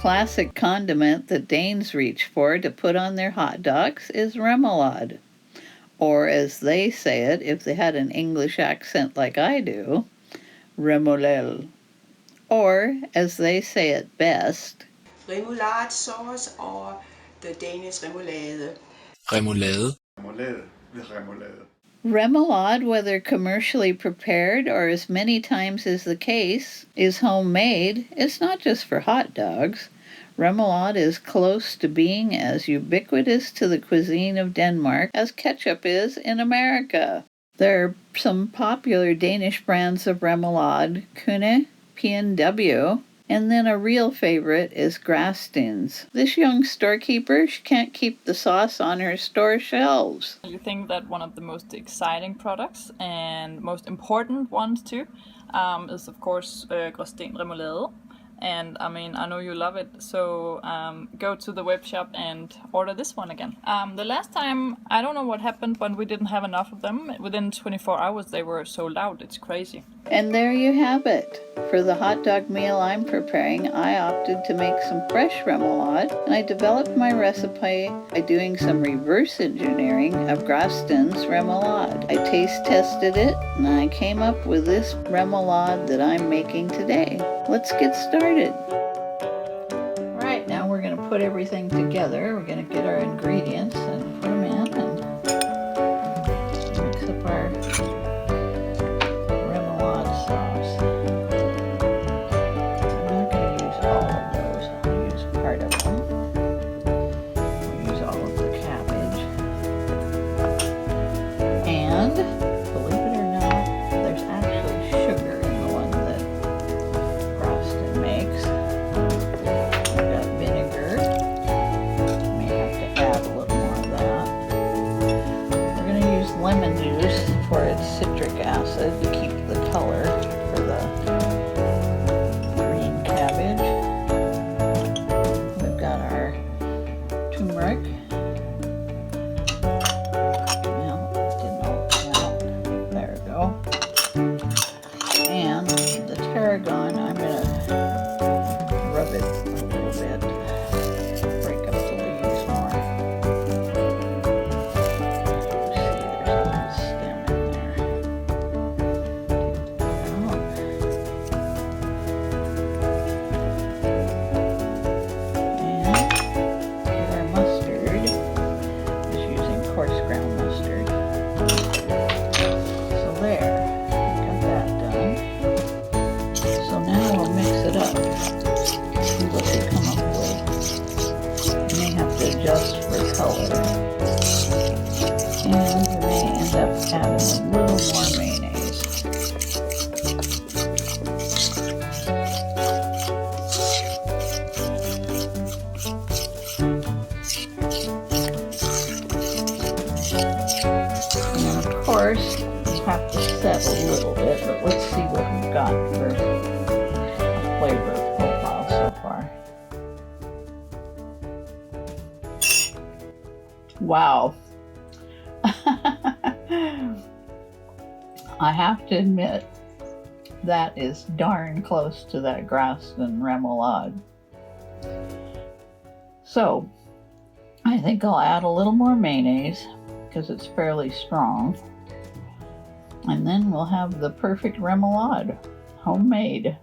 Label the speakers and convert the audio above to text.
Speaker 1: classic condiment that Danes reach for to put on their hot dogs is remoulade, or as they say it if they had an English accent like I do, remoulade, or as they say it best,
Speaker 2: remoulade sauce or the Danish remoulade.
Speaker 3: Remoulade.
Speaker 1: Remoulade, whether commercially prepared or as many times is the case, is homemade. It's not just for hot dogs. Remoulade is close to being as ubiquitous to the cuisine of Denmark as ketchup is in America. There are some popular Danish brands of remoulade, Kune, P&W, and then a real favorite is Graasten's. This young storekeeper, she can't keep the sauce on her store shelves.
Speaker 4: You think that one of the most exciting products and most important ones too is of course Graasten Remoulade. And I mean, I know you love it, so go to the web shop and order this one again. The last time, I don't know what happened, but we didn't have enough of them. Within 24 hours, they were sold out. It's crazy.
Speaker 1: And there you have it. For the hot dog meal I'm preparing, I opted to make some fresh remoulade, and I developed my recipe by doing some reverse engineering of Graasten's remoulade. I taste tested it, and I came up with this remoulade that I'm making today. Let's get started. All right, now we're going to put everything together. We're going to get our ingredients and put them in and mix up our remoulade sauce. I'm not going to use all of those. I'll use part of them. I'll use all of the cabbage. And believe it or not, there's actually sugar in the one that Graasten makes. We've got vinegar. May have to add a little more of that. We're going to use lemon juice for its citric acid to keep the color for the green cabbage. We've got our turmeric. Well, didn't open out. There we go. And the tarragon, I'm going to rub it a little bit, break up the leaves more. See, there's a little stem in there. Take that out. And get our mustard. Just using coarse ground mustard. So there, got that done. So now we'll mix it up. See what we come up with. We may have to adjust for color. And we may end up adding a little more mayonnaise. And of course, we have to set a little bit, but let's see what we've got for a flavor profile so far. Wow. I have to admit, that is darn close to that Graasten remoulade. So, I think I'll add a little more mayonnaise because it's fairly strong. And then we'll have the perfect remoulade, homemade.